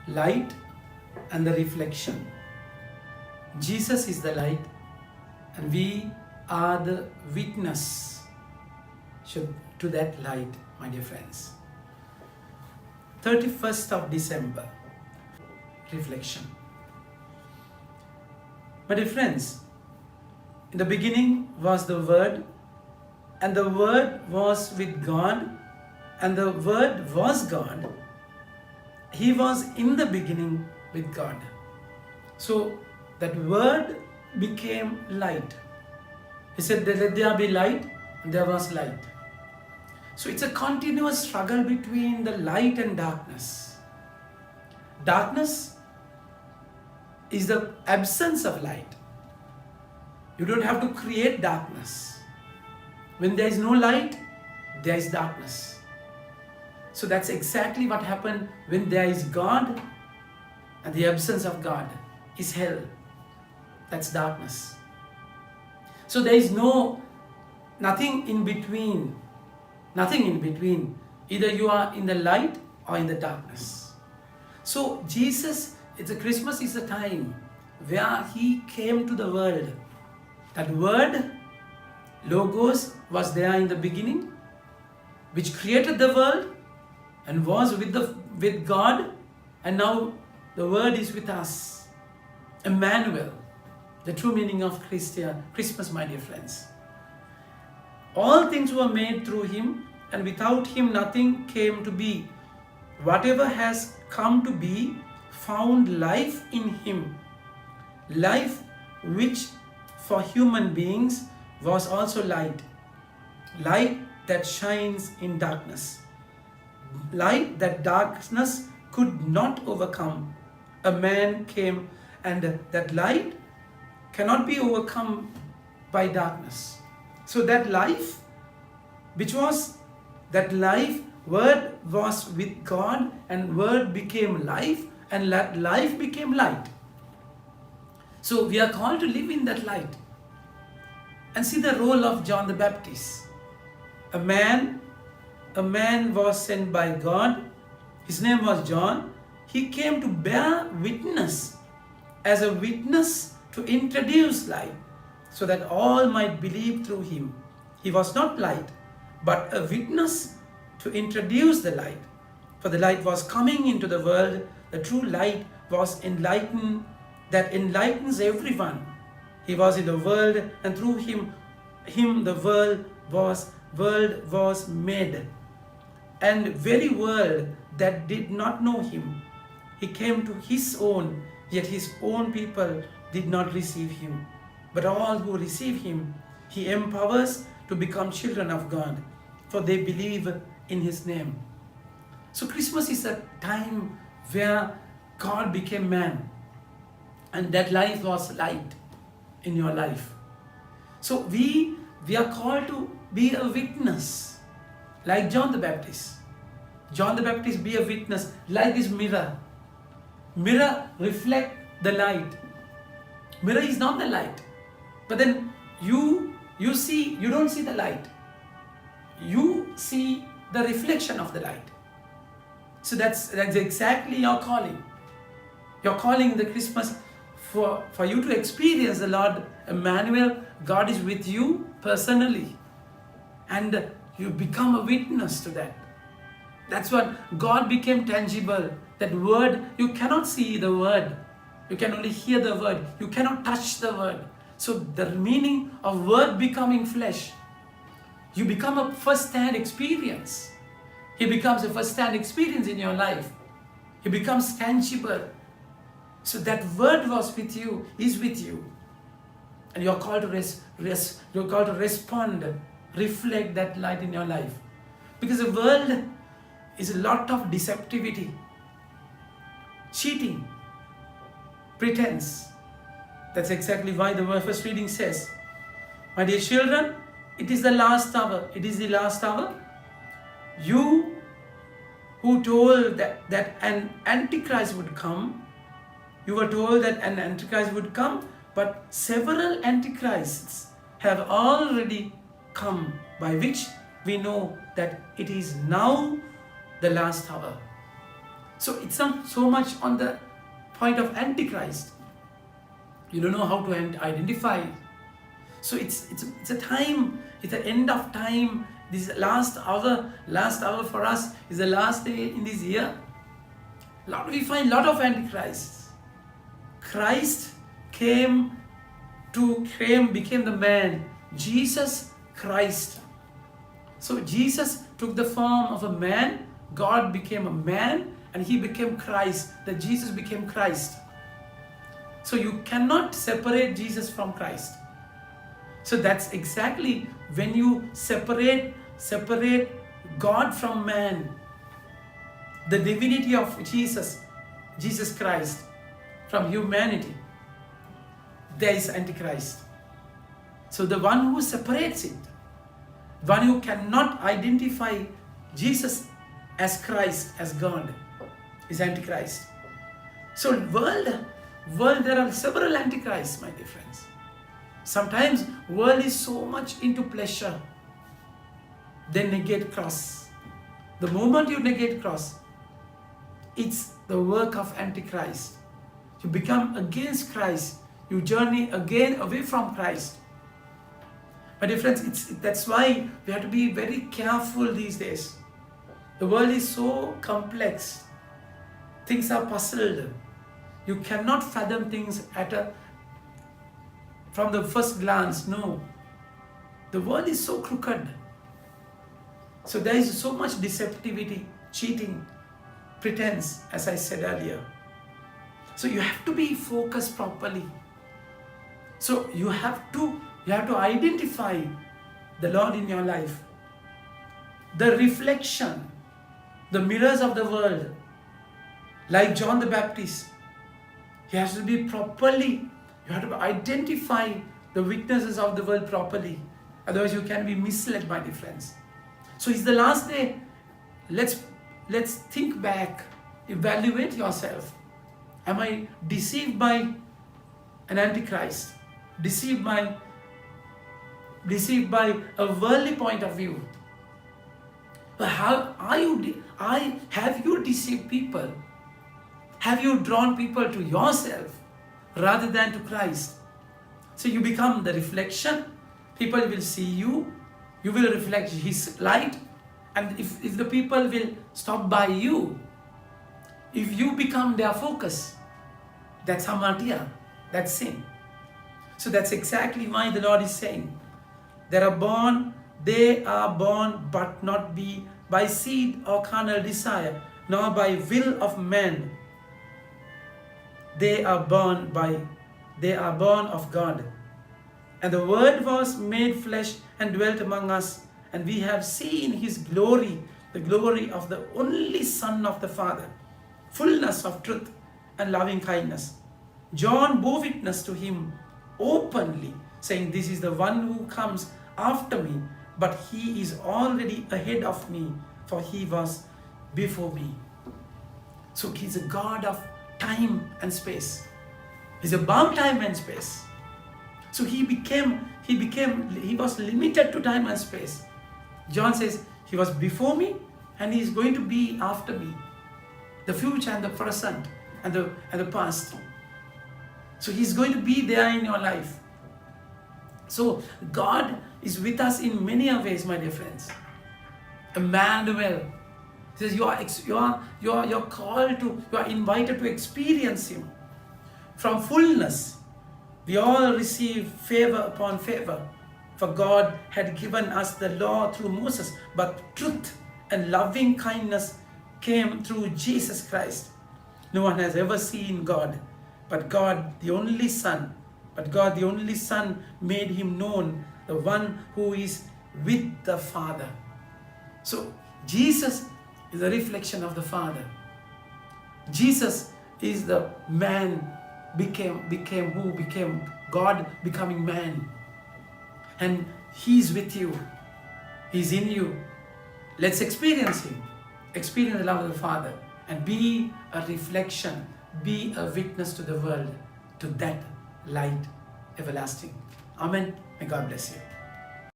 light and the reflection. Jesus is the light and we are the witness to that light, my dear friends. 31st of December, reflection. My dear friends, in the beginning was the Word, and the Word was with God, and the Word was God. He was in the beginning with God. So that Word became light. He said, let there be light, and there was light. So it's a continuous struggle between the light and darkness. Darkness is the absence of light. You don't have to create darkness. When there is no light, there is darkness. So that's exactly what happened when there is God and the absence of God is hell. That's darkness. So there is nothing in between. Nothing in between. Either you are in the light or in the darkness. So Jesus, Christmas is a time where He came to the world. That Word, Logos, was there in the beginning, which created the world and was with God, and now the Word is with us. Emmanuel, the true meaning of Christmas, my dear friends. All things were made through Him, and without Him nothing came to be. Whatever has come to be found life in Him. Life which for human beings was also light. Light that shines in darkness. Light that darkness could not overcome. A man came, and that light cannot be overcome by darkness. So that life, Word was with God, and Word became life, and that life became light. So we are called to live in that light. And see the role of John the Baptist. A man was sent by God. His name was John. He came to bear witness, as a witness to introduce light, so that all might believe through him. He was not light, but a witness to introduce the light. For the light was coming into the world. The true light was that enlightens everyone. He was in the world, and through him the world was made. And very world that did not know him, he came to his own, yet his own people did not receive him. But all who receive him, he empowers to become children of God, for they believe in his name. So Christmas is a time where God became man, and that life was light in your life. So we are called to be a witness, like John the Baptist. John the Baptist be a witness, like this mirror. Mirror reflect the light. Mirror is not the light, but then you don't see the light. You see the reflection of the light. So that's exactly your calling. Your calling in the Christmas for you to experience the Lord Emmanuel. God is with you personally, and you become a witness to that. That's what God became tangible. That Word, you cannot see the Word. You can only hear the Word. You cannot touch the Word. So the meaning of Word becoming flesh, you become a first-hand experience. He becomes a first-hand experience in your life. He becomes tangible. So that Word was with you, is with you. And you're called to respond, reflect that light in your life. Because the world is a lot of deceptivity, cheating, pretense. That's exactly why the first reading says, my dear children, it is the last hour. It is the last hour. You who told that an Antichrist would come, you were told that an Antichrist would come, but several Antichrists have already come, by which we know that it is now the last hour. So it's not so much on the point of Antichrist. You don't know how to identify. So it's a time, it's the end of time. This last hour for us is the last day in this year. We find a lot of Antichrists. Christ became the man. Jesus Christ. So Jesus took the form of a man. God became a man and he became Christ. That Jesus became Christ. So you cannot separate Jesus from Christ. So that's exactly when you separate God from man, the divinity of Jesus Christ from humanity, there is Antichrist. So the one who separates it, one who cannot identify Jesus as Christ, as God, is Antichrist. So world there are several Antichrists, my dear friends. Sometimes world is so much into pleasure, they negate cross. The moment you negate cross, it's the work of Antichrist. You become against Christ. You journey again away from Christ. My dear friends, that's why we have to be very careful these days. The world is so complex. Things are puzzled. You cannot fathom things from the first glance. No. The world is so crooked. So there is so much deceptivity, cheating, pretense, as I said earlier. So you have to be focused properly. So you have to identify the Lord in your life. The reflection, the mirrors of the world, like John the Baptist, he has to be properly, you have to identify the witnesses of the world properly. Otherwise you can be misled, my dear friends. So it's the last day. Let's think back, evaluate yourself. Am I deceived by an Antichrist? Deceived by a worldly point of view? But have you deceived people? Have you drawn people to yourself rather than to Christ? So you become the reflection. People will see you. You will reflect His light. And if the people will stop by you, if you become their focus, that's hamartia, that's sin. So that's exactly why the Lord is saying, they are born but not by seed or carnal desire, nor by will of man. They are born of God. And the Word was made flesh and dwelt among us, and we have seen His glory, the glory of the only Son of the Father, fullness of truth and loving kindness. John bore witness to Him openly, saying, "This is the one who comes after me, but He is already ahead of me, for He was before me." So He's a God of time and space. He's above time and space. So He was limited to time and space. John says, He was before me and He is going to be after me. The future and the present and the past. So He's going to be there in your life. So God is with us in many ways, my dear friends. Emmanuel. He says you are called to, you are invited to experience Him. From fullness, we all receive favor upon favor. For God had given us the law through Moses, but truth and loving kindness came through Jesus Christ. No one has ever seen God, but God the only Son made Him known, the one who is with the Father. So Jesus is a reflection of the Father. Jesus is the man who became God becoming man. And He's with you. He's in you. Let's experience Him. Experience the love of the Father. And be a reflection. Be a witness to the world. To that light everlasting. Amen. May God bless you.